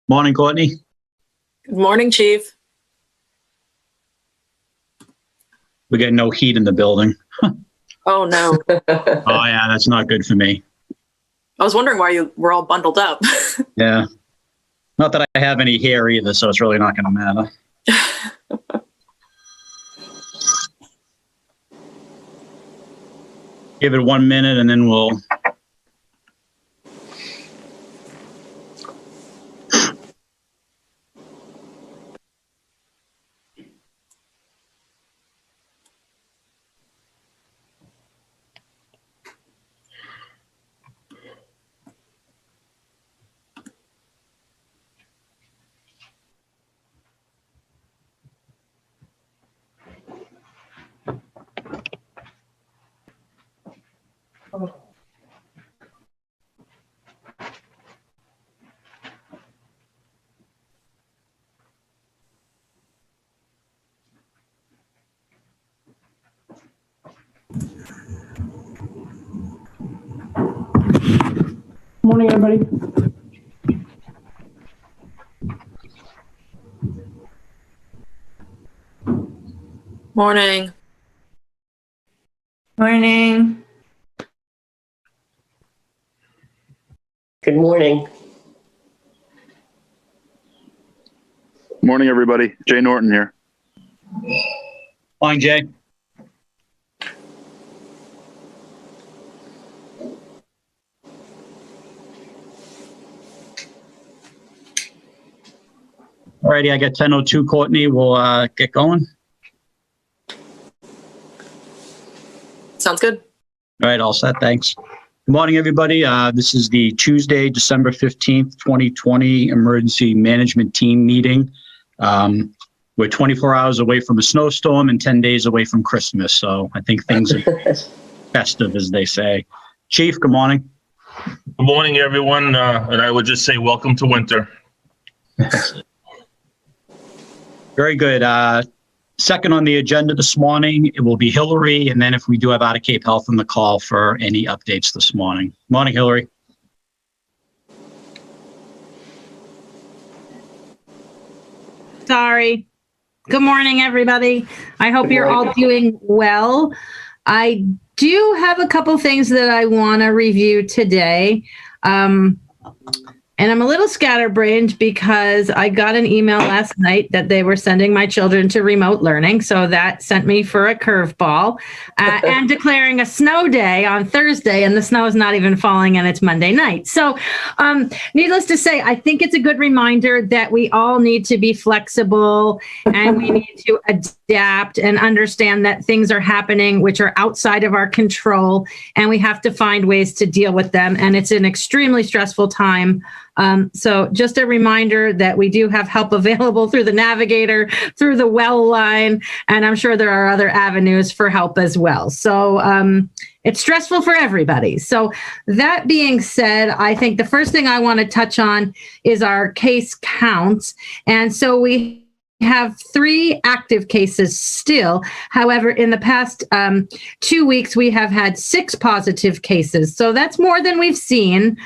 Morning, Courtney. Good morning, Chief. We're getting no heat in the building. Oh, no. Oh, yeah, that's not good for me. I was wondering why you were all bundled up. Yeah. Not that I have any hair either, so it's really not going to matter. Give it 1 minute and then we'll... Morning, everybody. Morning. Morning. Good morning. Morning, everybody. Jay Norton here. Morning, Jay. Alrighty, I got 10:02, Courtney. We'll get going. Sounds good. All right, all set. Thanks. Good morning, everybody. This is the Tuesday, December 15th, 2020 Emergency Management Team meeting. We're 24 hours away from a snowstorm and 10 days away from Christmas, so I think things are festive, as they say. Chief, good morning. Good morning, everyone. And I would just say welcome to winter. Very good. Second on the agenda this morning, it will be Hillary, and then if we do have Out of Cape Health on the call for any updates this morning. Morning, Hillary. Sorry. Good morning, everybody. I hope you're all doing well. I do have a couple things that I want to review today. And I'm a little scatterbrained because I got an email last night that they were sending my children to remote learning. So that sent me for a curveball and declaring a snow day on Thursday, and the snow is not even falling and it's Monday night. So needless to say, I think it's a good reminder that we all need to be flexible and we need to adapt and understand that things are happening which are outside of our control, and we have to find ways to deal with them. And it's an extremely stressful time. So just a reminder that we do have help available through the navigator, through the well line, and I'm sure there are other avenues for help as well. So it's stressful for everybody. So that being said, I think the first thing I want to touch on is our case counts. And so we have 3 active cases still. However, in the past 2 weeks, we have had 6 positive cases. So that's more than we've seen.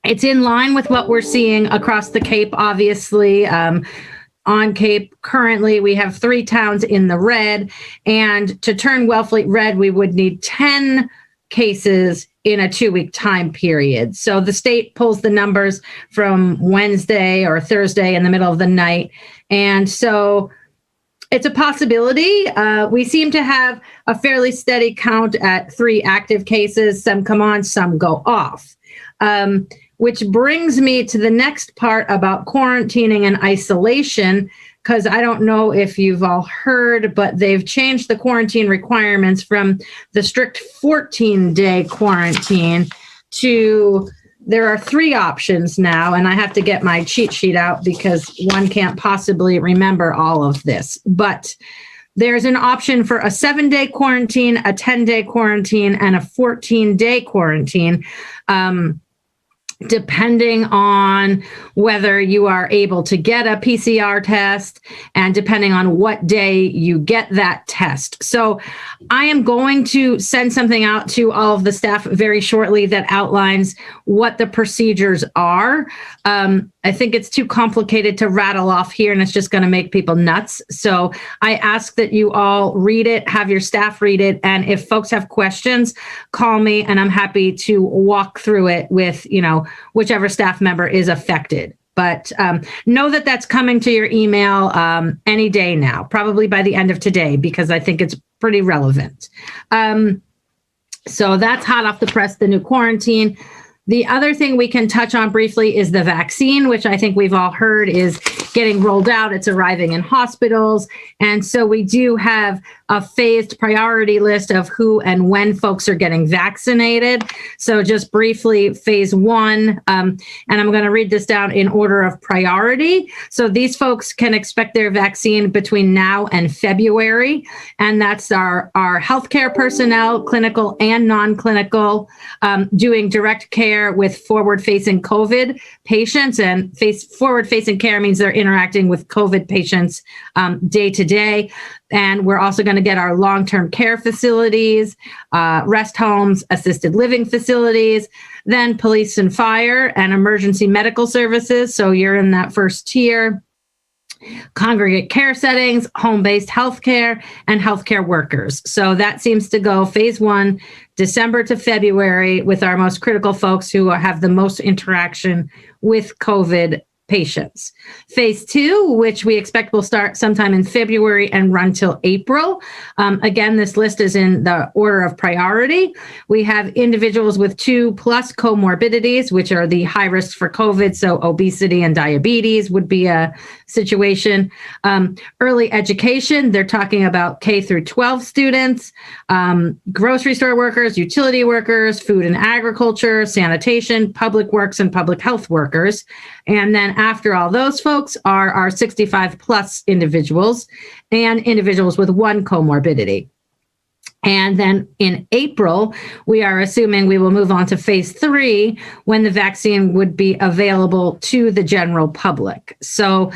It's in line with what we're seeing across the Cape, obviously. On Cape, currently, we have 3 towns in the red. And to turn Wellfleet red, we would need 10 cases in a 2-week time period. So the state pulls the numbers from Wednesday or Thursday in the middle of the night. And so it's a possibility. We seem to have a fairly steady count at 3 active cases. Some come on, some go off. Which brings me to the next part about quarantining and isolation, because I don't know if you've all heard, but they've changed the quarantine requirements from the strict 14-day quarantine to there are 3 options now, and I have to get my cheat sheet out because one can't possibly remember all of this. But there's an option for a 7-day quarantine, a 10-day quarantine, and a 14-day quarantine. Depending on whether you are able to get a PCR test and depending on what day you get that test. So I am going to send something out to all of the staff very shortly that outlines what the procedures are. I think it's too complicated to rattle off here, and it's just going to make people nuts. So I ask that you all read it, have your staff read it, and if folks have questions, call me, and I'm happy to walk through it with, whichever staff member is affected. But know that that's coming to your email any day now, probably by the end of today, because I think it's pretty relevant. So that's hot off the press, the new quarantine. The other thing we can touch on briefly is the vaccine, which I think we've all heard is getting rolled out. It's arriving in hospitals. And so we do have a phased priority list of who and when folks are getting vaccinated. So just briefly, phase 1, and I'm going to read this down in order of priority. So these folks can expect their vaccine between now and February. And that's our healthcare personnel, clinical and non-clinical, doing direct care with forward-facing COVID patients, and forward-facing care means they're interacting with COVID patients day to day. And we're also going to get our long-term care facilities, rest homes, assisted living facilities, then police and fire and emergency medical services. So you're in that first tier. Congregate care settings, home-based healthcare, and healthcare workers. So that seems to go phase 1, December to February, with our most critical folks who have the most interaction with COVID patients. Phase 2, which we expect will start sometime in February and run till April. Again, this list is in the order of priority. We have individuals with 2+ comorbidities, which are the high risk for COVID. So obesity and diabetes would be a situation. Early education, they're talking about K through 12 students, grocery store workers, utility workers, food and agriculture, sanitation, public works, and public health workers. And then after all those folks are our 65+ individuals and individuals with 1 comorbidity. And then in April, we are assuming we will move on to phase 3 when the vaccine would be available to the general public. So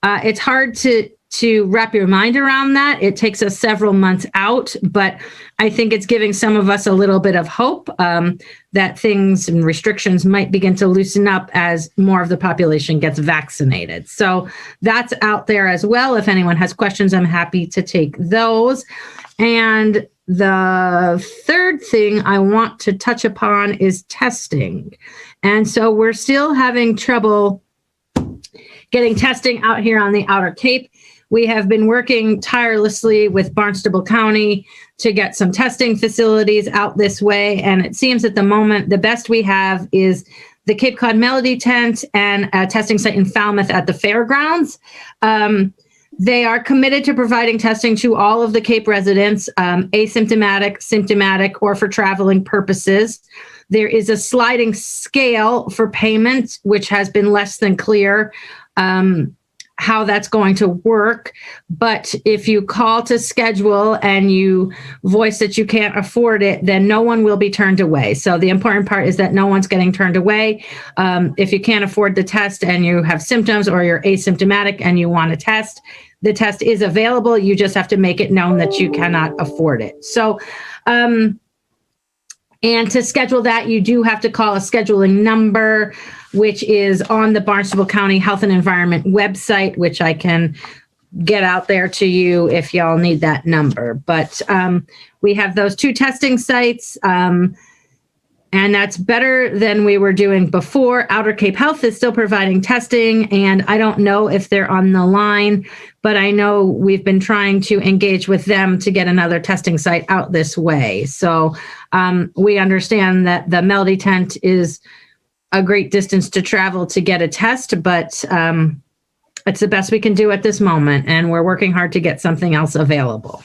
it's hard to wrap your mind around that. It takes us several months out, but I think it's giving some of us a little bit of hope that things and restrictions might begin to loosen up as more of the population gets vaccinated. So that's out there as well. If anyone has questions, I'm happy to take those. And the third thing I want to touch upon is testing. And so we're still having trouble getting testing out here on the Outer Cape. We have been working tirelessly with Barnstable County to get some testing facilities out this way. And it seems at the moment, the best we have is the Cape Cod Melody tent and a testing site in Falmouth at the fairgrounds. They are committed to providing testing to all of the Cape residents, asymptomatic, symptomatic, or for traveling purposes. There is a sliding scale for payment, which has been less than clear how that's going to work. But if you call to schedule and you voice that you can't afford it, then no one will be turned away. So the important part is that no one's getting turned away. If you can't afford the test and you have symptoms or you're asymptomatic and you want to test, the test is available. You just have to make it known that you cannot afford it. So, and to schedule that, you do have to call a scheduling number, which is on the Barnstable County Health and Environment website, which I can get out there to you if y'all need that number. But we have those 2 testing sites, and that's better than we were doing before. Outer Cape Health is still providing testing, and I don't know if they're on the line, but I know we've been trying to engage with them to get another testing site out this way. So we understand that the Melody tent is a great distance to travel to get a test, but it's the best we can do at this moment, and we're working hard to get something else available.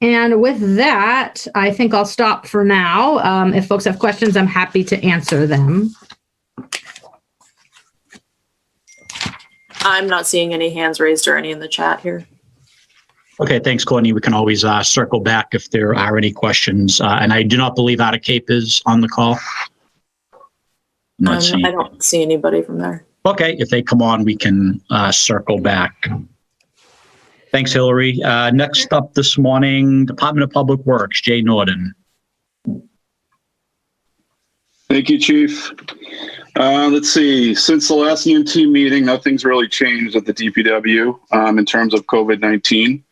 And with that, I think I'll stop for now. If folks have questions, I'm happy to answer them. I'm not seeing any hands raised or any in the chat here. Okay, thanks, Courtney. We can always circle back if there are any questions. And I do not believe Outer Cape is on the call. I don't see anybody from there. Okay, if they come on, we can circle back. Thanks, Hillary. Next up this morning, Department of Public Works, Jay Norton. Thank you, Chief. Let's see. Since the last EMT meeting, nothing's really changed at the DPW in terms of COVID-19.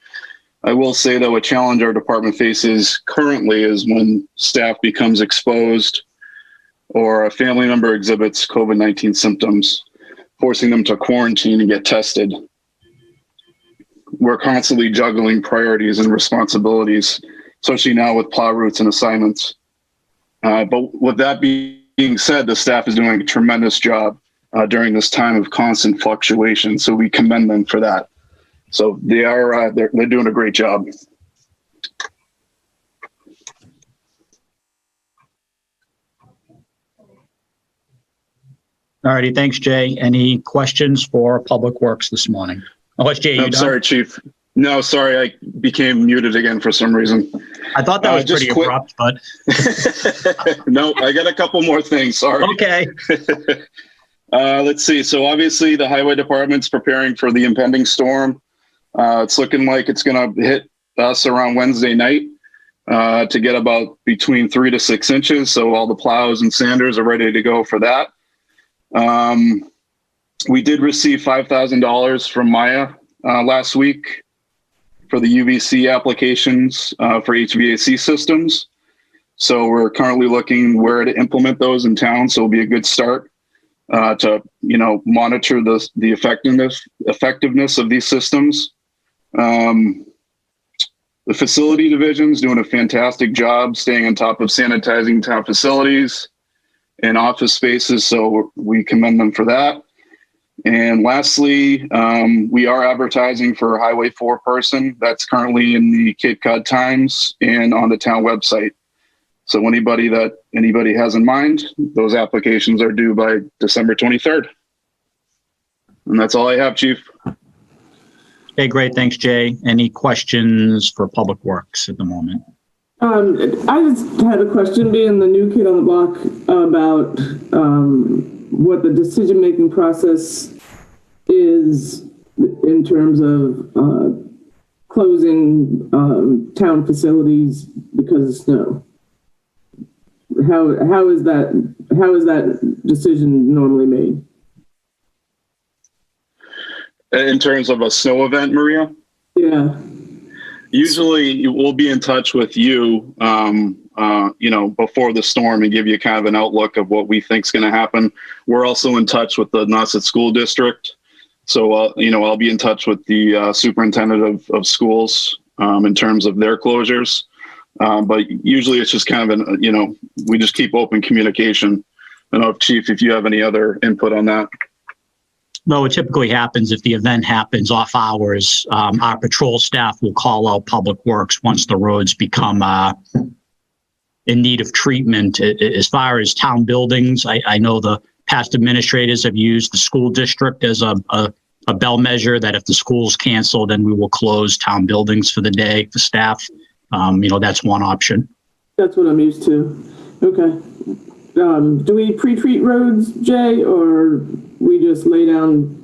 I will say, though, a challenge our department faces currently is when staff becomes exposed or a family member exhibits COVID-19 symptoms, forcing them to quarantine and get tested. We're constantly juggling priorities and responsibilities, especially now with plow routes and assignments. But with that being said, the staff is doing a tremendous job during this time of constant fluctuation. So we commend them for that. So they're doing a great job. All righty, thanks, Jay. Any questions for Public Works this morning? Unless Jay, you I'm done? sorry, Chief. No, sorry, I became muted again for some reason. I thought that was just pretty quick- abrupt, but No, I got a couple more things. Sorry. okay. Let's see. So obviously the highway department's preparing for the impending storm. It's looking like it's going to hit us around Wednesday night to get about between 3 to 6 inches. So all the plows and sanders are ready to go for that. We did receive $5,000 from Maya last week for the UVC applications for HVAC systems. So we're currently looking where to implement those in town. So it'll be a good start to, monitor the effectiveness of these systems. The facility division's doing a fantastic job staying on top of sanitizing town facilities and office spaces. So we commend them for that. And lastly, we are advertising for a Highway 4 person. That's currently in the Cape Cod Times and on the town website. So anybody has in mind, those applications are due by December 23rd. And that's all I have, Chief. Okay, great. Thanks, Jay. Any questions for Public Works at the moment? I just had a question, being the new kid on the block, about what the decision-making process is in terms of closing town facilities because of snow. How is that decision normally made? In terms of a snow event, Maria? Yeah. Usually we'll be in touch with you, before the storm and give you kind of an outlook of what we think is going to happen. We're also in touch with the Nauset School District. So, I'll be in touch with the superintendent of schools in terms of their closures. But usually it's just kind of we just keep open communication. I don't know, Chief, if you have any other input on that. No, what typically happens if the event happens off hours, our patrol staff will call out Public Works once the roads become in need of treatment. As far as town buildings, I know the past administrators have used the school district as a bell measure that if the school's canceled, then we will close town buildings for the day for staff. That's one option. That's what I'm used to. Okay. Do we pre-treat roads, Jay, or we just lay down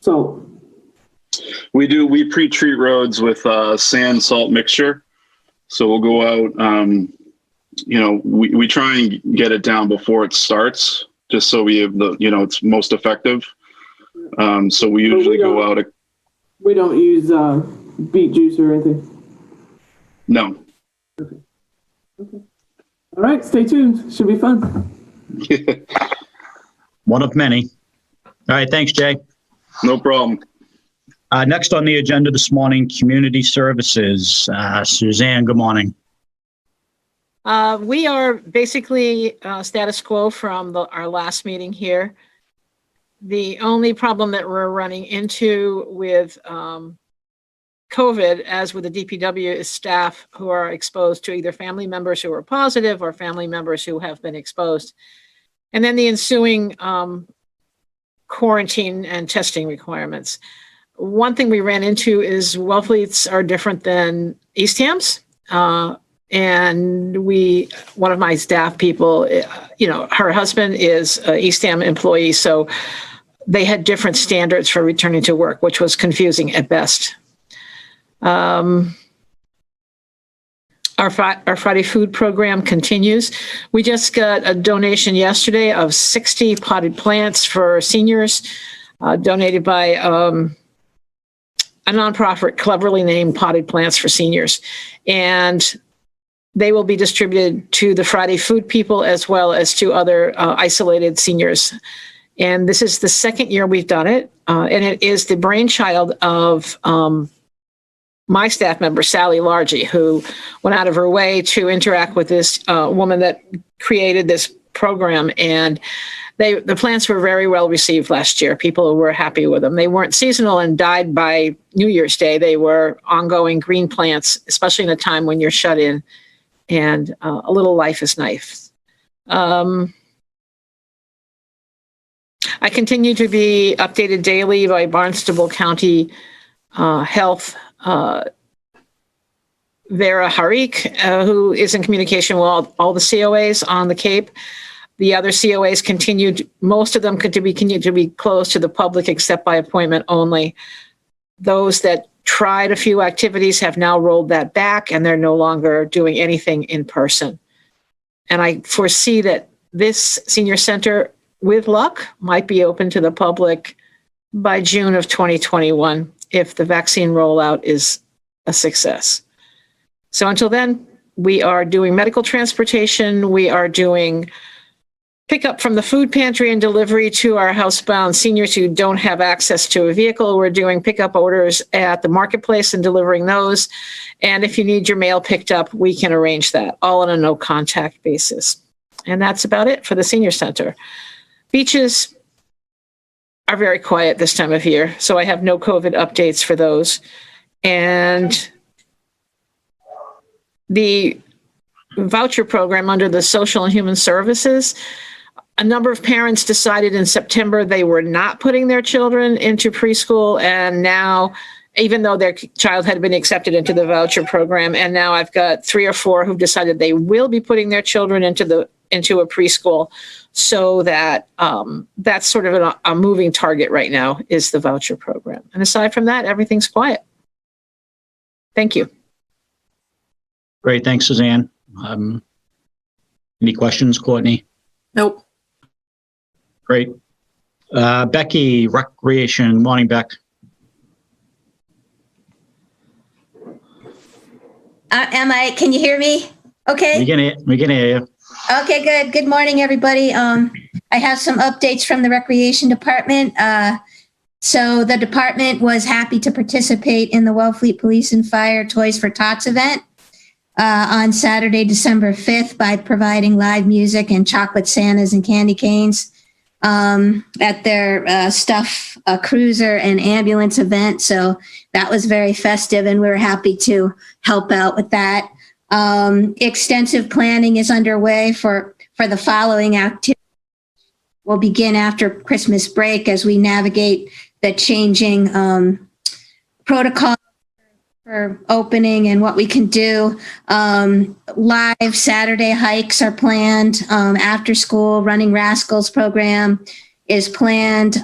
salt? We do. We pre-treat roads with sand salt mixture. So we'll go out, we try and get it down before it starts, just so we have it's most effective. So we usually go out. We don't use beet juice or anything? No. Okay. All right, stay tuned. Should be fun. One of many. All right, thanks, Jay. No problem. Next on the agenda this morning, Community Services. Suzanne, good morning. We are basically status quo from our last meeting here. The only problem that we're running into with COVID, as with the DPW, is staff who are exposed to either family members who are positive or family members who have been exposed. And then the ensuing quarantine and testing requirements. One thing we ran into is Wellfleets are different than Easthams. And one of my staff people, her husband is an Eastham employee, so they had different standards for returning to work, which was confusing at best. Our Friday food program continues. We just got a donation yesterday of 60 potted plants for seniors, donated by a nonprofit cleverly named Potted Plants for Seniors. And they will be distributed to the Friday food people as well as to other isolated seniors. And this is the second year we've done it. And it is the brainchild of my staff member, Sally Largy, who went out of her way to interact with this woman that created this program. And the plants were very well received last year. People were happy with them. They weren't seasonal and died by New Year's Day. They were ongoing green plants, especially in a time when you're shut in, and a little life is nice. I continue to be updated daily by Barnstable County Health. Vera Harik, who is in communication with all the COAs on the Cape. The other COAs most of them continue to be closed to the public except by appointment only. Those that tried a few activities have now rolled that back, and they're no longer doing anything in person. And I foresee that this senior center, with luck, might be open to the public by June of 2021 if the vaccine rollout is a success. So until then, we are doing medical transportation. We are doing pickup from the food pantry and delivery to our housebound seniors who don't have access to a vehicle. We're doing pickup orders at the marketplace and delivering those. And if you need your mail picked up, we can arrange that, all on a no contact basis. And that's about it for the senior center. Beaches are very quiet this time of year, so I have no COVID updates for those. And the voucher program under the Social and Human Services, a number of parents decided in September they were not putting their children into preschool, and now, even though their child had been accepted into the voucher program, and now I've got 3 or 4 who've decided they will be putting their children into a preschool, so that that's sort of a moving target right now is the voucher program. And aside from that, everything's quiet. Thank you. Great, thanks, Suzanne. Any questions, Courtney? Nope. Great. Becky, Recreation. Morning, Beck. Can you hear me? Okay. We can hear you. Okay, good. Good morning, everybody. I have some updates from the Recreation Department. So the department was happy to participate in the Wellfleet Police and Fire Toys for Tots event on Saturday, December 5th by providing live music and chocolate Santas and candy canes at their stuff cruiser and ambulance event. So that was very festive, and we were happy to help out with that. Extensive planning is underway for the following activities. We'll begin after Christmas break as we navigate the changing protocol for opening and what we can do. Live Saturday hikes are planned. After school Running Rascals program is planned.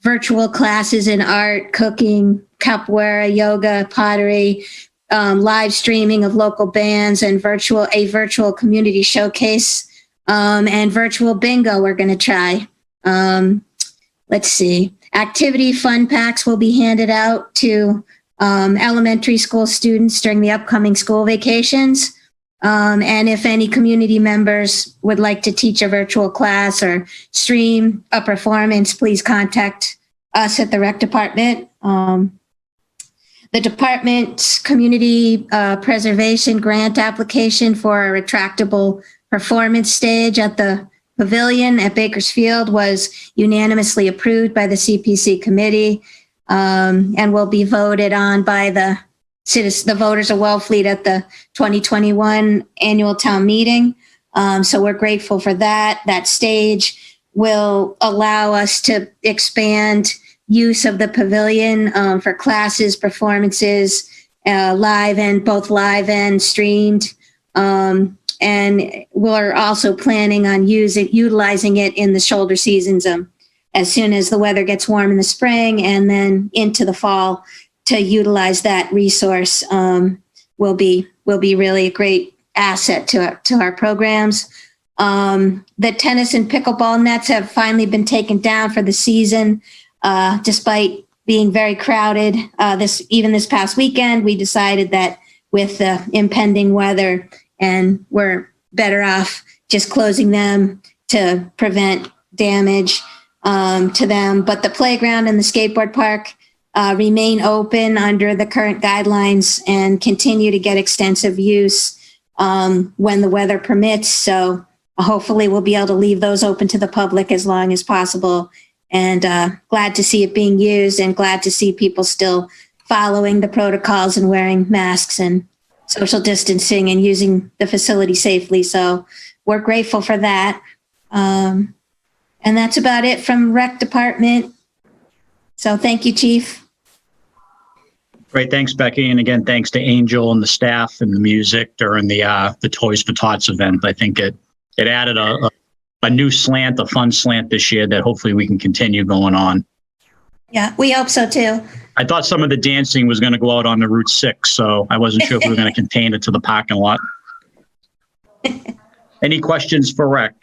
Virtual classes in art, cooking, capoeira, yoga, pottery, live streaming of local bands, and a virtual community showcase, and virtual bingo we're going to try. Let's see. Activity fun packs will be handed out to elementary school students during the upcoming school vacations. And if any community members would like to teach a virtual class or stream a performance, please contact us at the rec department. The department's community preservation grant application for a retractable performance stage at the pavilion at Bakersfield was unanimously approved by the CPC committee, and will be voted on by the voters of Wellfleet at the 2021 annual town meeting. So we're grateful for that. That stage will allow us to expand use of the pavilion for classes, performances, both live and streamed. And we're also planning on utilizing it in the shoulder seasons as soon as the weather gets warm in the spring and then into the fall to utilize that resource. will be really a great asset to our programs. The tennis and pickleball nets have finally been taken down for the season, despite being very crowded. This past weekend, we decided that with the impending weather, and we're better off just closing them to prevent damage to them. But the playground and the skateboard park remain open under the current guidelines and continue to get extensive use when the weather permits. So hopefully we'll be able to leave those open to the public as long as possible. And glad to see it being used, and glad to see people still following the protocols and wearing masks and social distancing and using the facility safely. So we're grateful for that. And that's about it from Rec Department. So thank you, Chief. Great, thanks, Becky. And again, thanks to Angel and the staff and the music during the Toys for Tots event. I think it added a new slant, a fun slant this year that hopefully we can continue going on. Yeah, we hope so too. I thought some of the dancing was going to go out on the Route 6, so I wasn't sure if we were going to contain it to the parking lot. Any questions for Rec?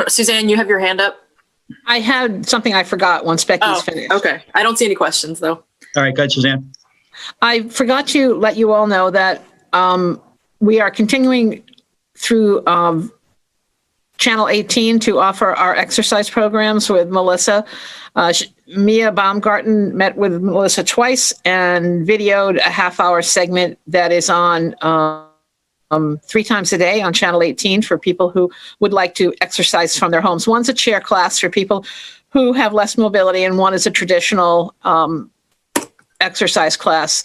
Suzanne, you have your hand up? I had something I forgot once Becky's finished. Okay. I don't see any questions though. All right, go ahead, Suzanne. I forgot to let you all know that we are continuing through Channel 18 to offer our exercise programs with Melissa. Mia Baumgarten met with Melissa twice and videoed a half-hour segment that is on 3 times a day on Channel 18 for people who would like to exercise from their homes. One's a chair class for people who have less mobility, and one is a traditional exercise class.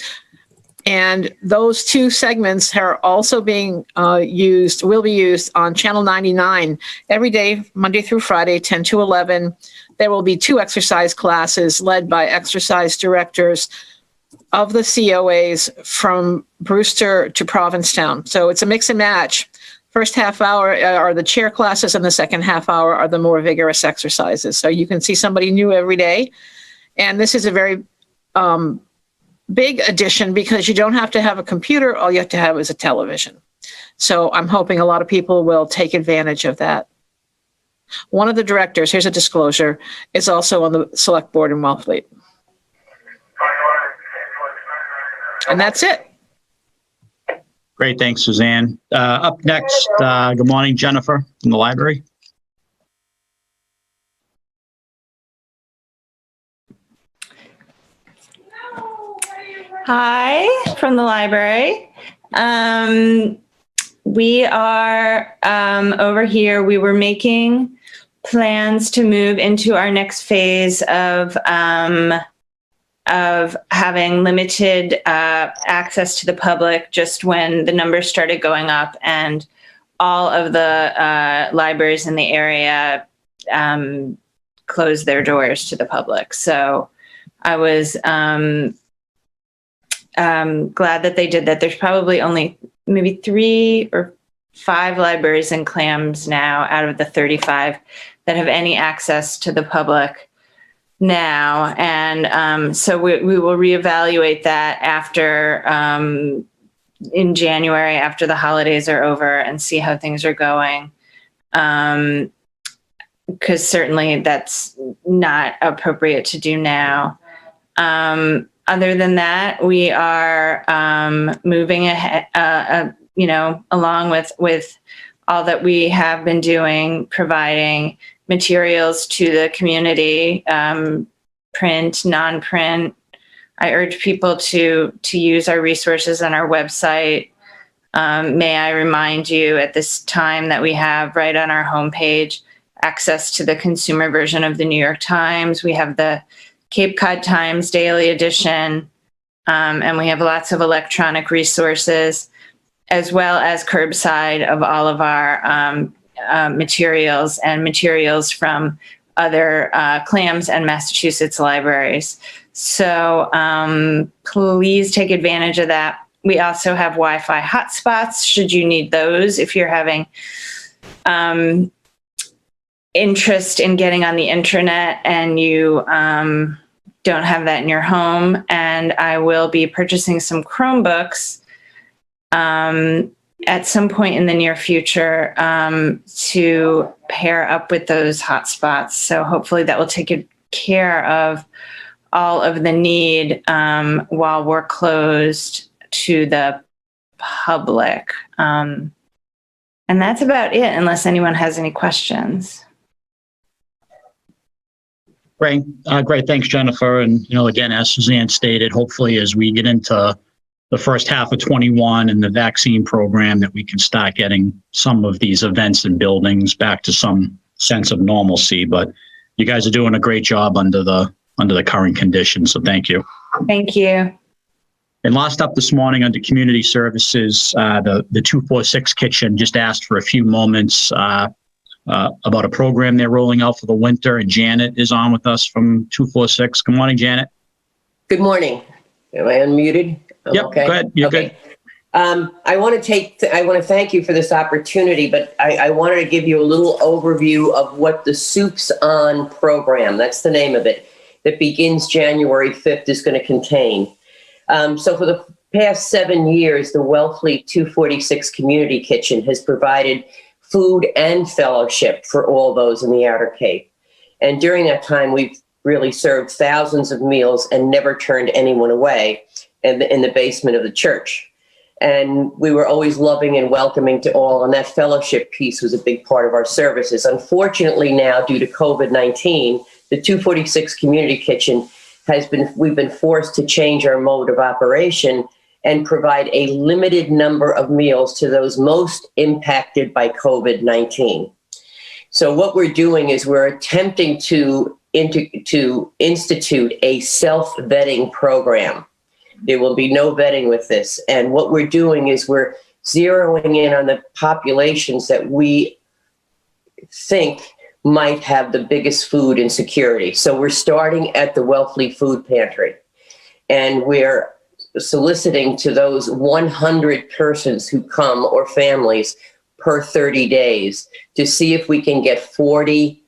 And those 2 segments are also being will be used on Channel 99 every day, Monday through Friday, 10 to 11. There will be 2 exercise classes led by exercise directors of the COAs from Brewster to Provincetown. So it's a mix and match. First half hour are the chair classes, and the second half hour are the more vigorous exercises. So you can see somebody new every day. And this is a very big addition because you don't have to have a computer. All you have to have is a television. So I'm hoping a lot of people will take advantage of that. One of the directors, here's a disclosure, is also on the select board in Wellfleet. And that's it. Great, thanks, Suzanne. Up next, good morning, Jennifer from the library. Hi, from the library. We are over here. We were making plans to move into our next phase of having limited access to the public just when the numbers started going up and all of the libraries in the area closed their doors to the public. So I was glad that they did that. There's probably only maybe 3 or 5 libraries in Clams now out of the 35 that have any access to the public now. And so we will reevaluate that after in January, after the holidays are over, and see how things are going. Because certainly that's not appropriate to do now. Other than that, we are moving ahead, along with all that we have been doing, providing materials to the community, print, non-print. I urge people to use our resources on our website. May I remind you at this time that we have right on our homepage access to the consumer version of the New York Times. We have the Cape Cod Times Daily Edition, and we have lots of electronic resources, as well as curbside of all of our materials and materials from other Clams and Massachusetts libraries. So please take advantage of that. We also have Wi-Fi hotspots, should you need those, if you're having interest in getting on the internet and you don't have that in your home. And I will be purchasing some Chromebooks at some point in the near future to pair up with those hotspots. So hopefully that will take care of all of the need while we're closed to the public. And that's about it, unless anyone has any questions. Great. Great. Thanks, Jennifer. And, again, as Suzanne stated, hopefully as we get into the first half of 21 and the vaccine program, that we can start getting some of these events and buildings back to some sense of normalcy. But you guys are doing a great job under the current conditions. So thank you. Thank you. And last up this morning under community services, the 246 kitchen just asked for a few moments about a program they're rolling out for the winter. And Janet is on with us from 246. Good morning, Janet. Good morning. Am I unmuted? Yep, Okay. go ahead. You're good. I want to thank you for this opportunity, but I wanted to give you a little overview of what the Soups On program, that's the name of it, that begins January 5th is going to contain. So for the past 7 years, the Wellfleet 246 Community Kitchen has provided food and fellowship for all those in the Outer Cape. And during that time, we've really served thousands of meals and never turned anyone away in the basement of the church. And we were always loving and welcoming to all, and that fellowship piece was a big part of our services. Unfortunately now, due to COVID-19, the 246 Community Kitchen we've been forced to change our mode of operation and provide a limited number of meals to those most impacted by COVID-19. So what we're doing is we're attempting to institute a self-vetting program. There will be no vetting with this. And what we're doing is we're zeroing in on the populations that we think might have the biggest food insecurity. So we're starting at the Wellfleet Food Pantry, and we're soliciting to those 100 persons who come or families per 30 days to see if we can get 40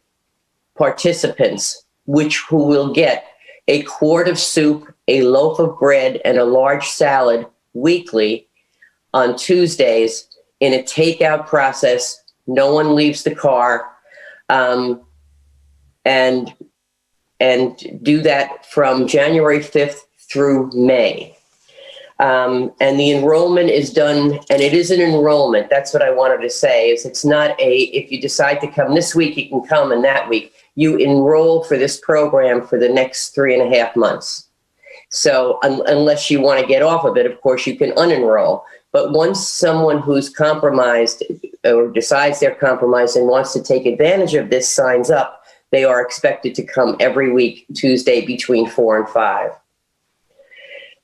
participants, who will get a quart of soup, a loaf of bread, and a large salad weekly on Tuesdays in a takeout process. No one leaves the car. And do that from January 5th through May. And the enrollment is done, and it is an enrollment. That's what I wanted to say, is it's not if you decide to come this week, you can come, and that week. You enroll for this program for the next 3.5 months. So unless you want to get off of it, of course, you can unenroll. But once someone who's compromised or decides they're compromised and wants to take advantage of this signs up, they are expected to come every week, Tuesday, between 4 and 5.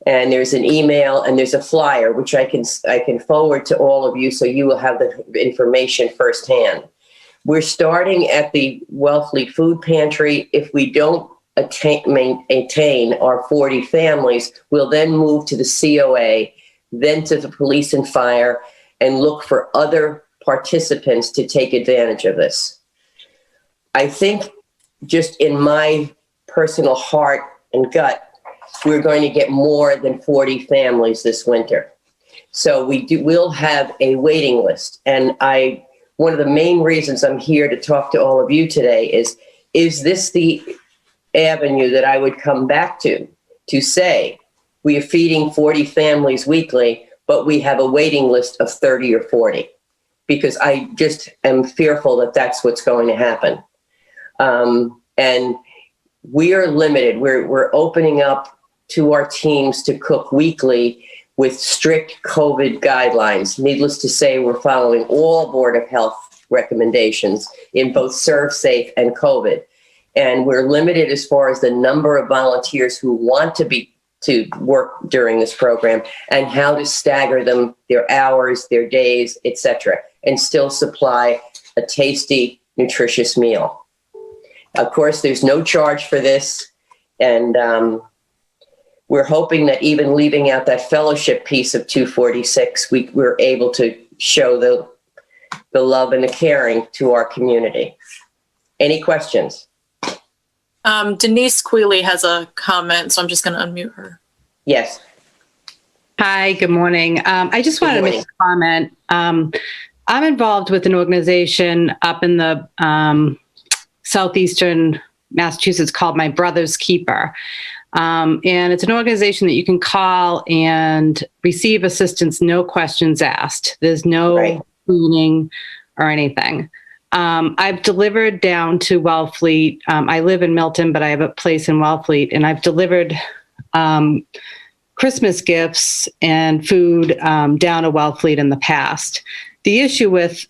And there's an email and there's a flyer, which I can forward to all of you so you will have the information firsthand. We're starting at the Wellfleet Food Pantry. If we don't attain our 40 families, we'll then move to the COA, then to the police and fire, and look for other participants to take advantage of this. I think, just in my personal heart and gut, we're going to get more than 40 families this winter. So we'll have a waiting list. And one of the main reasons I'm here to talk to all of you today is this the avenue that I would come back to say, we are feeding 40 families weekly, but we have a waiting list of 30 or 40, because I just am fearful that that's what's going to happen. And we are limited. We're opening up to our teams to cook weekly with strict COVID guidelines. Needless to say, we're following all Board of Health recommendations in both ServSafe and COVID. And we're limited as far as the number of volunteers who want to work during this program and how to stagger them, their hours, their days, etc., and still supply a tasty, nutritious meal. Of course, there's no charge for this. And we're hoping that even leaving out that fellowship piece of 246, we're able to show the love and the caring to our community. Any questions? Denise Quealy has a comment, so I'm just going to unmute her. Yes. Hi, good morning. I just wanted to make a comment. I'm involved with an organization up in the southeastern Massachusetts called My Brother's Keeper. And it's an organization that you can call and receive assistance, no questions asked. There's no cleaning or anything. I've delivered down to Wellfleet. I live in Milton, but I have a place in Wellfleet, and I've delivered Christmas gifts and food down to Wellfleet in the past. The issue with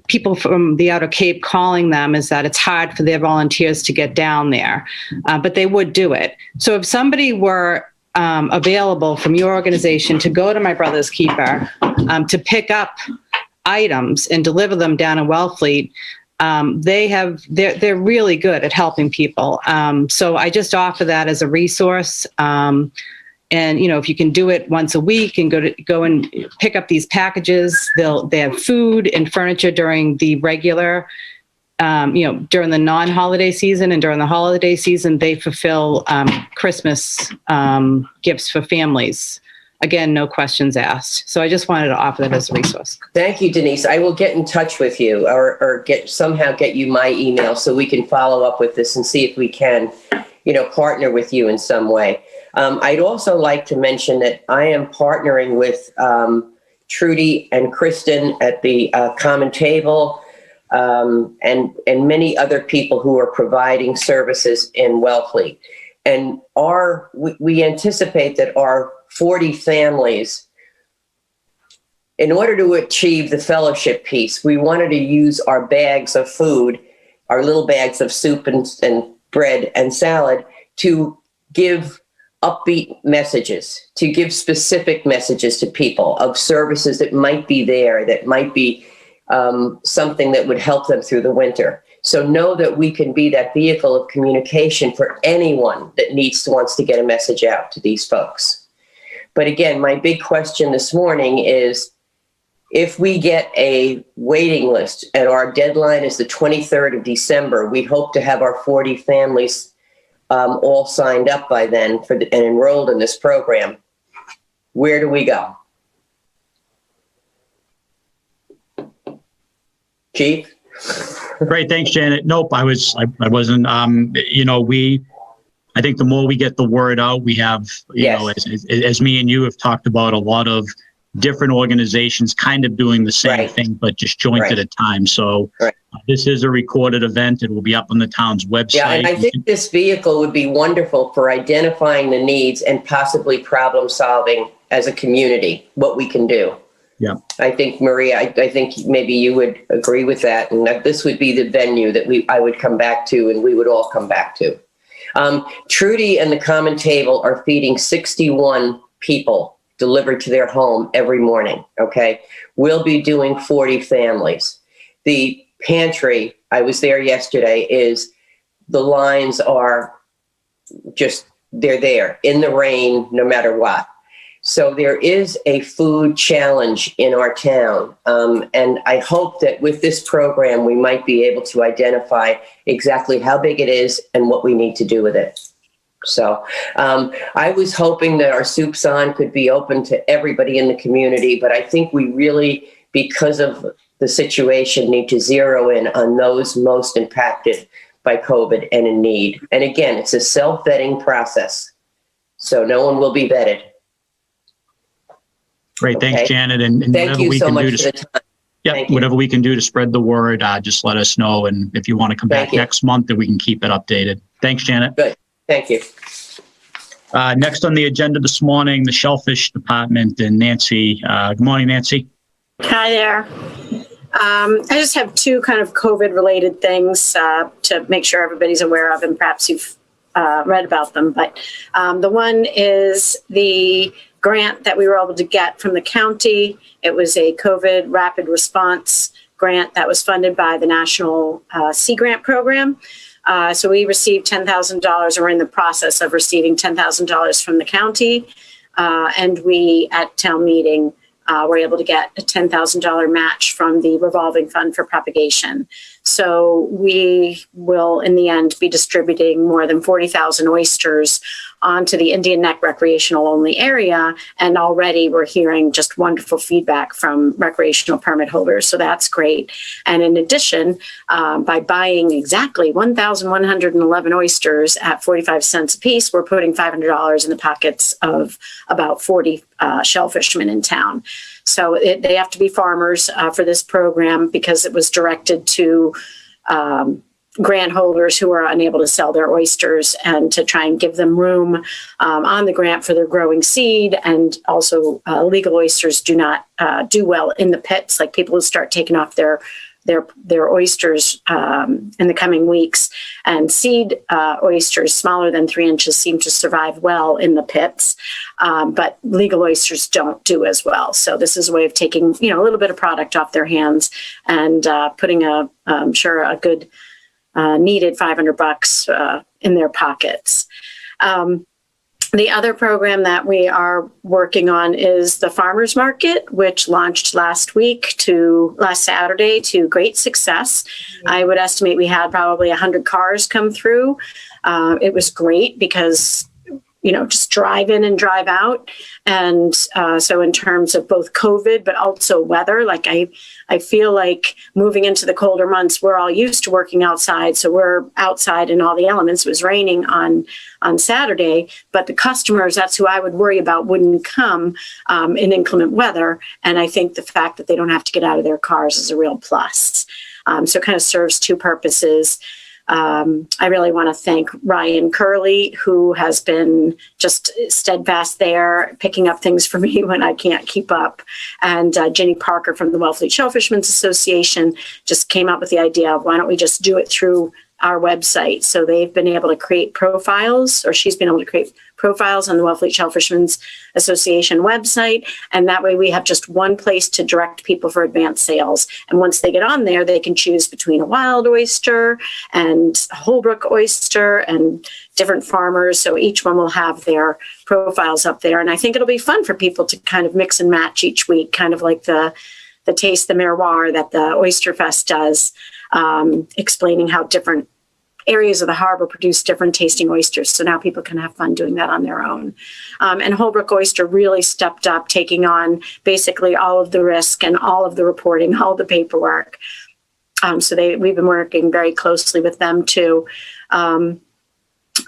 people from the Outer Cape calling them is that it's hard for their volunteers to get down there, but they would do it. So if somebody were available from your organization to go to My Brother's Keeper to pick up items and deliver them down in Wellfleet, they're really good at helping people. So I just offer that as a resource. And, if you can do it once a week and go and pick up these packages, they have food and furniture during the regular, during the non-holiday season, and during the holiday season, they fulfill Christmas gifts for families. Again, no questions asked. So I just wanted to offer that as a resource. Thank you, Denise. I will get in touch with you or somehow get you my email so we can follow up with this and see if we can, partner with you in some way. I'd also like to mention that I am partnering with Trudy and Kristen at the Common Table and many other people who are providing services in Wellfleet. And we anticipate that our 40 families, in order to achieve the fellowship piece, we wanted to use our bags of food, our little bags of soup and bread and salad, to give upbeat messages, to give specific messages to people of services that might be there, that might be something that would help them through the winter. So know that we can be that vehicle of communication for anyone that wants to get a message out to these folks. But again, my big question this morning is, if we get a waiting list and our deadline is the 23rd of December, we hope to have our 40 families all signed up by then and enrolled in this program. Where do we go? Chief? Great, thanks, Janet. Nope, I wasn't. I think the more we get the word out, we have, as me and you have talked about, a lot of different organizations kind of doing the same thing, but just jointed at times. So this is a recorded event. It will be up on the town's website. Yeah, and I think this vehicle would be wonderful for identifying the needs and possibly problem solving as a community, what we can do. Yeah. I think, Maria, I think maybe you would agree with that, and that this would be the venue that I would come back to and we would all come back to. Trudy and the Common Table are feeding 61 people delivered to their home every morning, okay? We'll be doing 40 families. The pantry, I was there yesterday, the lines are just, they're there in the rain, no matter what. So there is a food challenge in our town. And I hope that with this program, we might be able to identify exactly how big it is and what we need to do with it. So I was hoping that our Soups On could be open to everybody in the community, but I think we really, because of the situation, need to zero in on those most impacted by COVID and in need. And again, it's a self-vetting process, so no one will be vetted. Great, thanks, Janet. And thank whatever you we so can much do for the time. Yeah, whatever we can do to spread the word, just let us know. And if you want to come back next month, then we can keep it updated. Thanks, Janet. Good. Thank you. Next on the agenda this morning, the Shellfish Department and Nancy. Good morning, Nancy. Hi there. I just have two kind of COVID-related things to make sure everybody's aware of, and perhaps you've read about them. But the one is the grant that we were able to get from the county. It was a COVID rapid response grant that was funded by the National Sea Grant Program. So we received $10,000, or we're in the process of receiving $10,000 from the county. And we, at town meeting, were able to get a $10,000 match from the revolving fund for propagation. So we will, in the end, be distributing more than 40,000 oysters onto the Indian Neck recreational only area. And already we're hearing just wonderful feedback from recreational permit holders. So that's great. And in addition, by buying exactly 1,111 oysters at 45 cents a piece, we're putting $500 in the pockets of about 40 shellfishermen in town. So they have to be farmers for this program because it was directed to grant holders who are unable to sell their oysters, and to try and give them room on the grant for their growing seed. And also legal oysters do not do well in the pits, like people who start taking off their oysters in the coming weeks. And seed oysters smaller than 3 inches seem to survive well in the pits, but legal oysters don't do as well. So this is a way of taking, a little bit of product off their hands and putting I'm sure a good needed $500 in their pockets. The other program that we are working on is the farmers market, which launched last Saturday to great success. I would estimate we had probably 100 cars come through. It was great because just drive in and drive out. And so in terms of both COVID, but also weather, like I feel like moving into the colder months, we're all used to working outside. So we're outside in all the elements. It was raining on Saturday, but the customers, that's who I would worry about, wouldn't come in inclement weather. And I think the fact that they don't have to get out of their cars is a real plus. So it kind of serves two purposes. I really want to thank Ryan Curley, who has been just steadfast there, picking up things for me when I can't keep up. And Jenny Parker from the Wellfleet Shellfishermen's Association just came up with the idea of why don't we just do it through our website. So they've been able to create profiles, or she's been able to create profiles on the Wellfleet Shellfishermen's Association website. And that way we have just one place to direct people for advanced sales. And once they get on there, they can choose between a wild oyster and a Holbrook oyster and different farmers. So each one will have their profiles up there. And I think it'll be fun for people to kind of mix and match each week, kind of like the Taste the Miroir that the Oyster Fest does, explaining how different areas of the harbor produce different tasting oysters. So now people can have fun doing that on their own. And Holbrook Oyster really stepped up, taking on basically all of the risk and all of the reporting, all of the paperwork. So we've been working very closely with them too.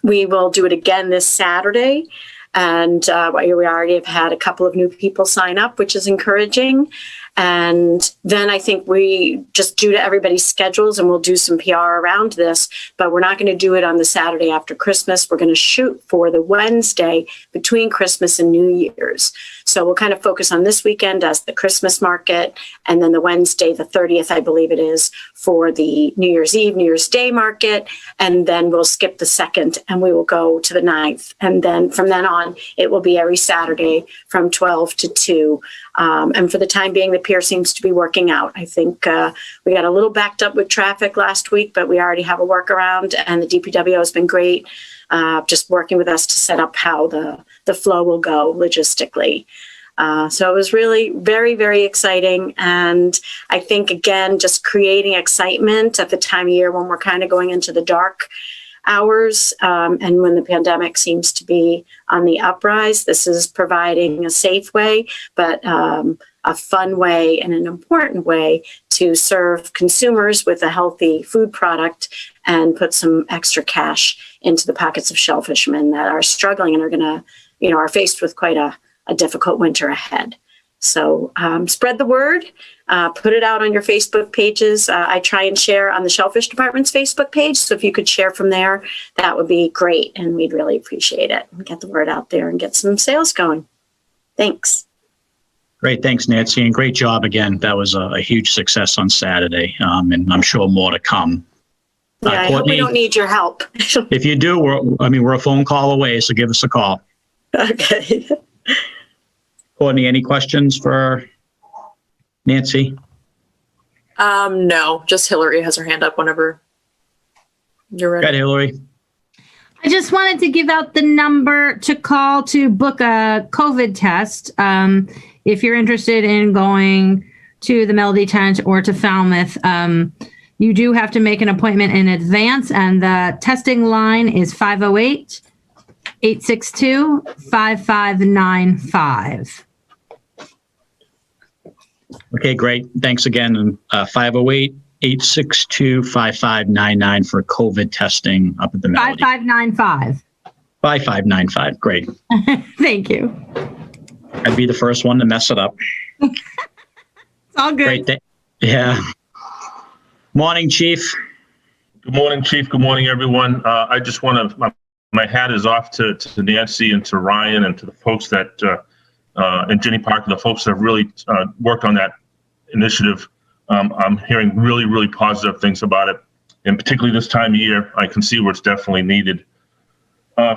We will do it again this Saturday. And we already have had a couple of new people sign up, which is encouraging. And then I think we just, due to everybody's schedules, and we'll do some PR around this, but we're not going to do it on the Saturday after Christmas. We're going to shoot for the Wednesday between Christmas and New Year's. So we'll kind of focus on this weekend as the Christmas market, and then the Wednesday, the 30th, I believe it is, for the New Year's Eve, New Year's Day market. And then we'll skip the 2nd and we will go to the 9th. And then from then on, it will be every Saturday from 12 to 2. And for the time being, the pier seems to be working out. I think we got a little backed up with traffic last week, but we already have a workaround, and the DPW has been great, just working with us to set up how the flow will go logistically. So it was really very, very exciting. And I think, again, just creating excitement at the time of year when we're kind of going into the dark hours, and when the pandemic seems to be on the uprise. This is providing a safe way, but a fun way and an important way to serve consumers with a healthy food product and put some extra cash into the pockets of shellfishermen that are struggling and are going to, are faced with quite a difficult winter ahead. So spread the word, put it out on your Facebook pages. I try and share on the Shellfish Department's Facebook page. So if you could share from there, that would be great. And we'd really appreciate it. And get the word out there and get some sales going. Thanks. Great. Thanks, Nancy. And great job again. That was a huge success on Saturday. And I'm sure more to come. Yeah, I hope we don't need your help. If you do, we're a phone call away. So give us a call. Okay. Courtney, any questions for Nancy? No, just Hillary has her hand up whenever you're ready. Go ahead, Hillary. I just wanted to give out the number to call to book a COVID test. If you're interested in going to the Melody Tent or to Falmouth, You do have to make an appointment in advance, and the testing line is 508-862-5595. Okay, great. Thanks again. And 508-862-5599 for COVID testing up at the Melody. 5595. 5595. Great. Thank you. I'd be the first one to mess it up. It's all good. Great. Yeah. Morning, Chief. Good morning, Chief. Good morning, everyone. I just want to, my hat is off to Nancy and to Ryan and to the folks that, and Jenny Parker, the folks that have really worked on that initiative. I'm hearing really, really positive things about it. And particularly this time of year, I can see where it's definitely needed.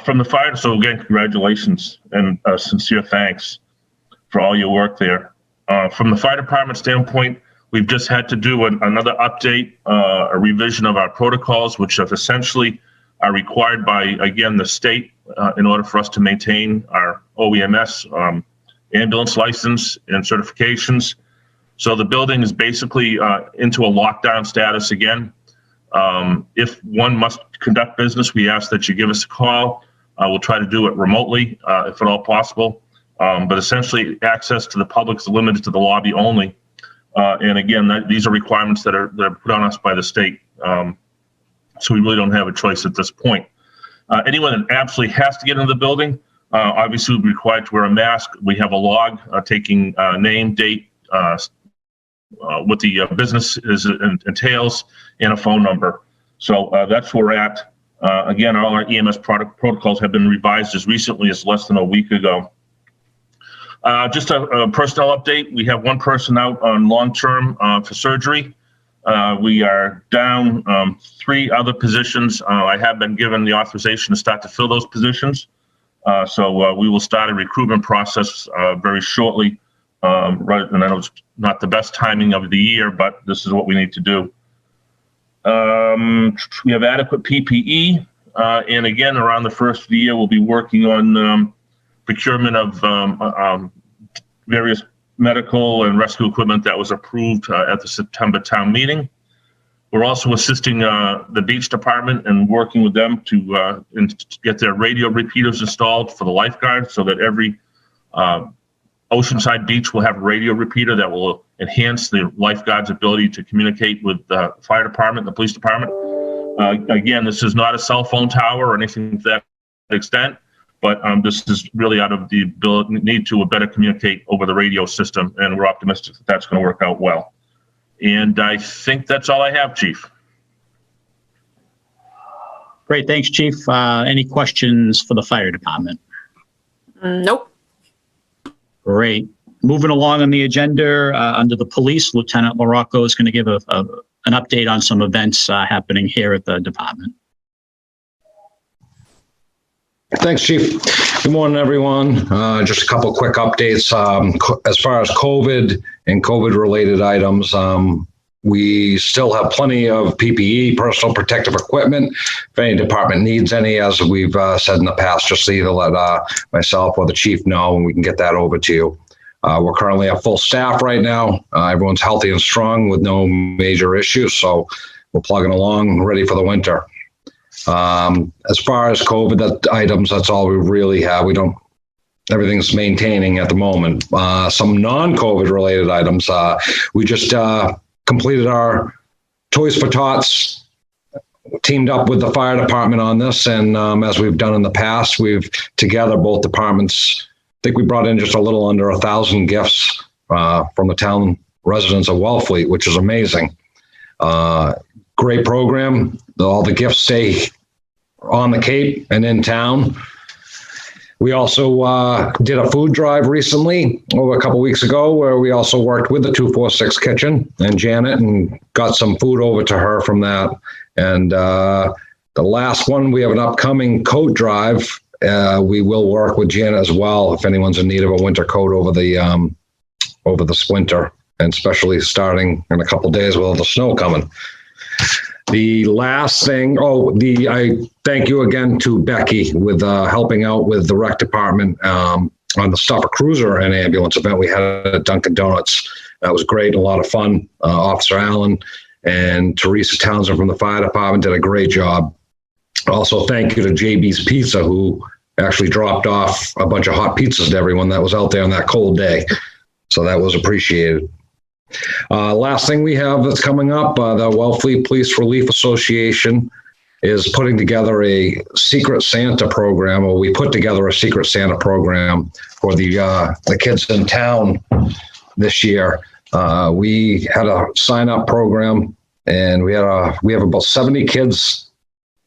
From the fire, so again, congratulations and sincere thanks for all your work there. From the fire department standpoint, we've just had to do another update, a revision of our protocols, which have essentially are required by, again, the state in order for us to maintain our OEMS ambulance license and certifications. So the building is basically into a lockdown status again. If one must conduct business, we ask that you give us a call. We'll try to do it remotely if at all possible. But essentially, access to the public is limited to the lobby only. And again, these are requirements that are put on us by the state. So we really don't have a choice at this point. Anyone that absolutely has to get into the building, obviously would be required to wear a mask. We have a log taking name, date, what the business entails, and a phone number. So that's where we're at. Again, all our EMS product protocols have been revised as recently as less than a week ago. Just a personnel update. We have one person out on long-term for surgery. We are down 3 other positions. I have been given the authorization to start to fill those positions. So we will start a recruitment process very shortly. Right, and I know it's not the best timing of the year, but this is what we need to do. We have adequate PPE, and again, around the first of the year, we'll be working on procurement of various medical and rescue equipment that was approved at the September town meeting. We're also assisting the beach department and working with them to get their radio repeaters installed for the lifeguards, so that every Oceanside Beach will have a radio repeater that will enhance the lifeguards' ability to communicate with the fire department, the police department. Again, this is not a cell phone tower or anything to that extent, but this is really out of the ability, need to better communicate over the radio system, and we're optimistic that that's going to work out well. And I think that's all I have, Chief. Great. Thanks, Chief. Any questions for the fire department? Nope. Great. Moving along on the agenda, under the police, Lieutenant LaRocco is going to give an update on some events happening here at the department. Thanks, Chief. Good morning, everyone. Just a couple quick updates. As far as COVID and COVID-related items, we still have plenty of PPE, personal protective equipment. If any department needs any, as we've said in the past, just either let myself or the chief know, and we can get that over to you. We're currently at full staff right now. Everyone's healthy and strong with no major issues, so we're plugging along, ready for the winter. As far as COVID items, that's all we really have. Everything's maintaining at the moment. Some non-COVID related items, we just completed our Toys for Tots, teamed up with the fire department on this, and as we've done in the past, we've together, both departments, I think we brought in just a little under 1,000 gifts from the town residents of Wellfleet, which is amazing. Great program. All the gifts stay on the Cape and in town. We also did a food drive recently, over a couple weeks ago, where we also worked with the 246 Kitchen and Janet and got some food over to her from that. And the last one, we have an upcoming coat drive. We will work with Janet as well if anyone's in need of a winter coat over the winter, and especially starting in a couple days with all the snow coming. The last thing, I thank you again to Becky with helping out with the rec department on the Stop a Cruiser and ambulance event we had at Dunkin' Donuts. That was great, a lot of fun. Officer Allen and Teresa Townsend from the fire department did a great job. Also, thank you to JB's Pizza, who actually dropped off a bunch of hot pizzas to everyone that was out there on that cold day. So that was appreciated. Last thing we have that's coming up, the Wellfleet Police Relief Association is putting together a Secret Santa program, or we put together a Secret Santa program for the kids in town this year. We had a sign-up program, and we have about 70 kids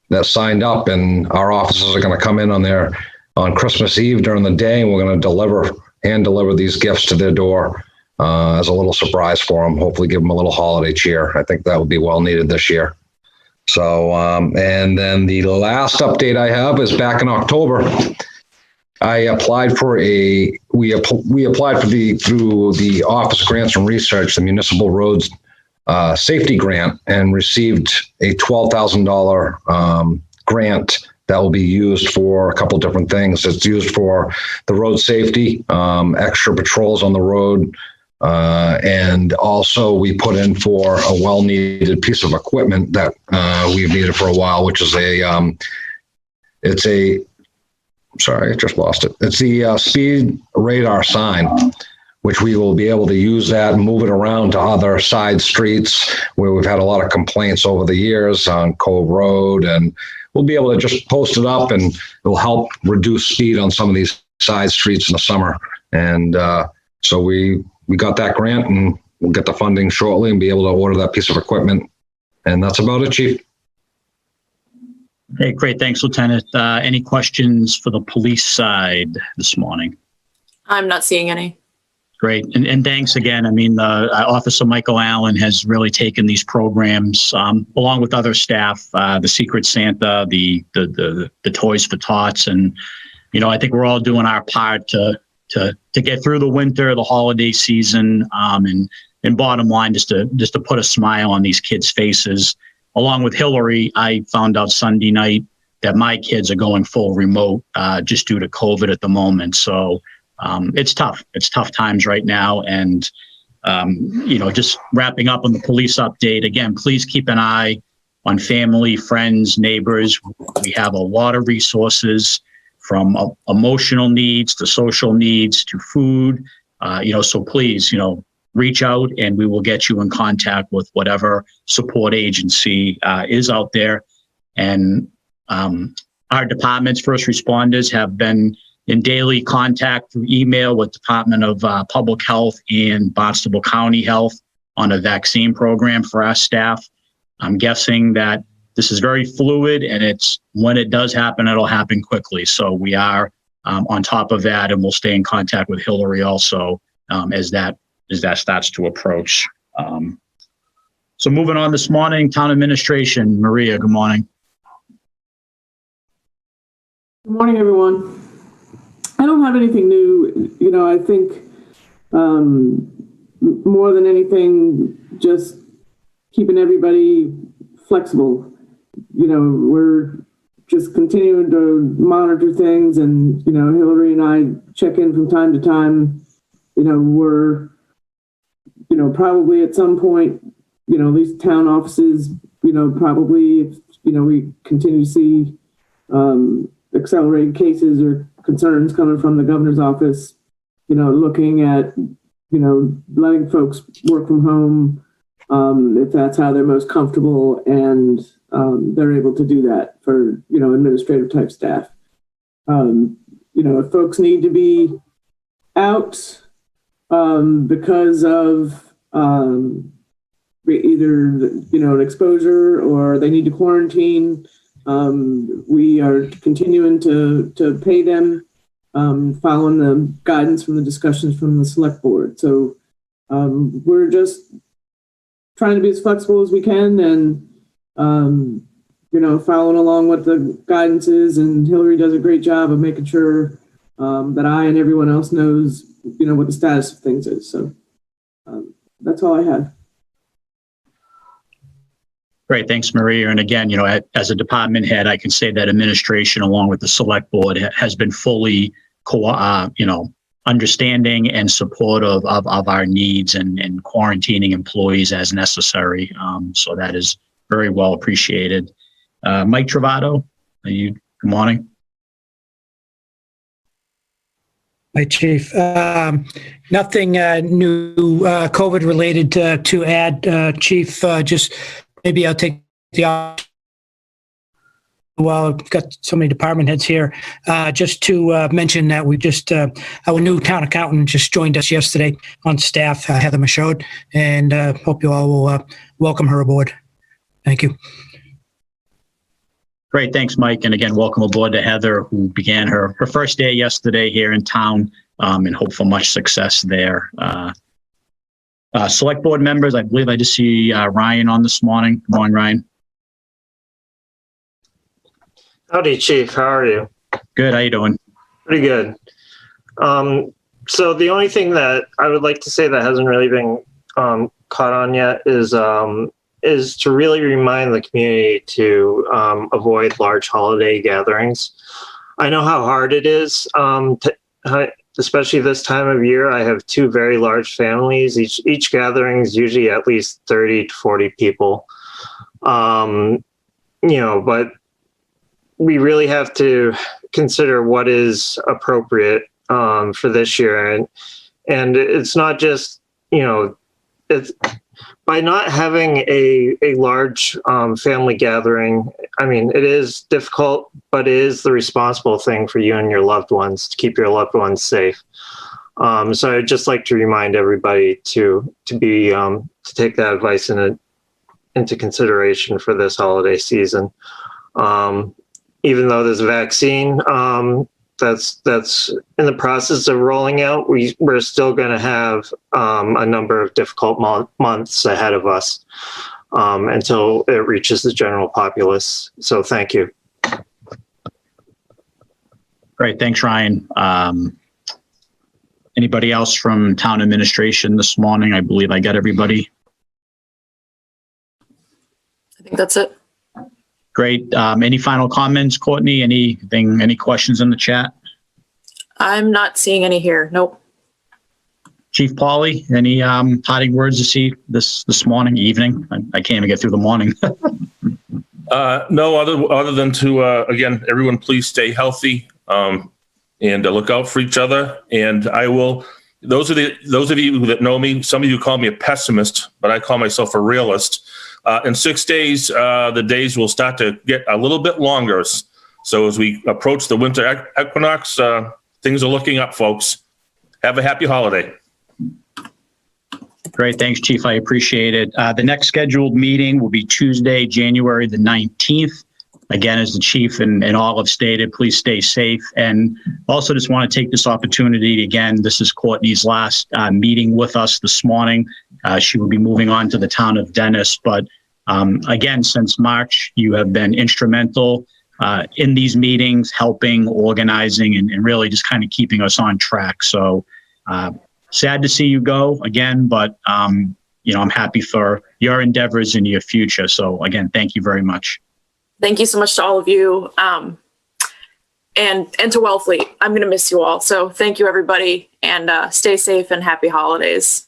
that signed up, and our officers are going to come in on Christmas Eve during the day, and we're going to hand deliver these gifts to their door as a little surprise for them. Hopefully give them a little holiday cheer. I think that would be well needed this year. So, and then the last update I have is back in October, I applied for we applied for through the Office of Grants and Research, the Municipal Roads Safety Grant, and received a $12,000 grant that will be used for a couple different things. It's used for the road safety, extra patrols on the road, and also we put in for a well-needed piece of equipment that we've needed for a while, which is sorry, I just lost it. It's the speed radar sign, which we will be able to use that and move it around to other side streets where we've had a lot of complaints over the years on Cove Road, and we'll be able to just post it up, and it'll help reduce speed on some of these side streets in the summer. And so we got that grant, and we'll get the funding shortly and be able to order that piece of equipment. And that's about it, Chief. Okay, great. Thanks, Lieutenant. Any questions for the police side this morning? I'm not seeing any. Great. And thanks again. I mean, Officer Michael Allen has really taken these programs along with other staff, the Secret Santa, the Toys for Tots. And, I think we're all doing our part to get through the winter, the holiday season, and bottom line, just to put a smile on these kids' faces. Along with Hillary, I found out Sunday night that my kids are going full remote just due to COVID at the moment. So it's tough. It's tough times right now. And, just wrapping up on the police update, again, please keep an eye on family, friends, neighbors. We have a lot of resources from emotional needs to social needs to food, so please, reach out and we will get you in contact with whatever support agency is out there. And our department's first responders have been in daily contact through email with Department of Public Health and Barnstable County Health on a vaccine program for our staff. I'm guessing that this is very fluid, and when it does happen, it'll happen quickly. So we are on top of that, and we'll stay in contact with Hillary also as that starts to approach. So moving on this morning, Town Administration. Maria, good morning. Good morning, everyone. I don't have anything new. I think more than anything, just keeping everybody flexible. We're just continuing to monitor things, and, Hillary and I check in from time to time. We're, probably at some point, these town offices, probably, if, we continue to see accelerated cases or concerns coming from the governor's office, looking at, letting folks work from home if that's how they're most comfortable, and they're able to do that for, administrative type staff. If folks need to be out because of either, an exposure or they need to quarantine, we are continuing to pay them, following the guidance from the discussions from the select board. So we're just trying to be as flexible as we can, and following along what the guidance is. And Hillary does a great job of making sure that I and everyone else knows, what the status of things is. So that's all I have. Great. Thanks, Maria. And again, as a department head, I can say that administration, along with the select board, has been fully, understanding and supportive of our needs and quarantining employees as necessary. So that is very well appreciated. Mike Travato, good morning. Hi, Chief. Nothing new COVID related to add, Chief. Just maybe I'll take the well, I've got so many department heads here. Just to mention that we just our new town accountant just joined us yesterday on staff, Heather Michaud, and hope you all will welcome her aboard. Thank you. Great, thanks, Mike. And again, welcome aboard to Heather, who began her first day yesterday here in town, and hope for much success there. Select board members, I believe I just see Ryan on this morning. Good morning, Ryan. Howdy, Chief. How are you? Good. How you doing? Pretty good. So the only thing that I would like to say that hasn't really been caught on yet is to really remind the community to avoid large holiday gatherings. I know how hard it is, especially this time of year. I have two very large families. Each gathering is usually at least 30 to 40 people. But we really have to consider what is appropriate for this year, and it's not just it's by not having a large family gathering. I mean, it is difficult, but it is the responsible thing for you and your loved ones to keep your loved ones safe. So I'd just like to remind everybody to take that advice into consideration for this holiday season. Even though there's a vaccine that's in the process of rolling out, we're still going to have a number of difficult months ahead of us until it reaches the general populace. So thank you. Great. Thanks, Ryan. Anybody else from town administration this morning? I believe I got everybody. I think that's it. Great. Any final comments, Courtney? Any questions in the chat? I'm not seeing any here. Nope. Chief Pauly, any parting words to see this morning, evening? I can't even get through the morning. No, other than to again, everyone, please stay healthy and look out for each other. And I will. Those of you that know me, some of you call me a pessimist, but I call myself a realist. In 6 days, the days will start to get a little bit longer. So as we approach the winter equinox, things are looking up, folks. Have a happy holiday. Great. Thanks, Chief. I appreciate it. The next scheduled meeting will be Tuesday, January the 19th. Again, as the Chief and all have stated, please stay safe. And also just want to take this opportunity again, this is Courtney's last meeting with us this morning. She will be moving on to the town of Dennis. But again, since March, you have been instrumental in these meetings, helping, organizing, and really just kind of keeping us on track. So sad to see you go again, but I'm happy for your endeavors in your future. So again, thank you very much. Thank you so much to all of you. And to Wellfleet. I'm going to miss you all. So thank you, everybody, and stay safe and happy holidays.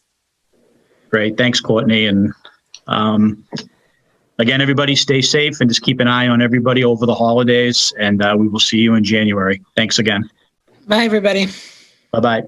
Great. Thanks, Courtney. And again, everybody stay safe and just keep an eye on everybody over the holidays. And we will see you in January. Thanks again. Bye, everybody. Bye-bye.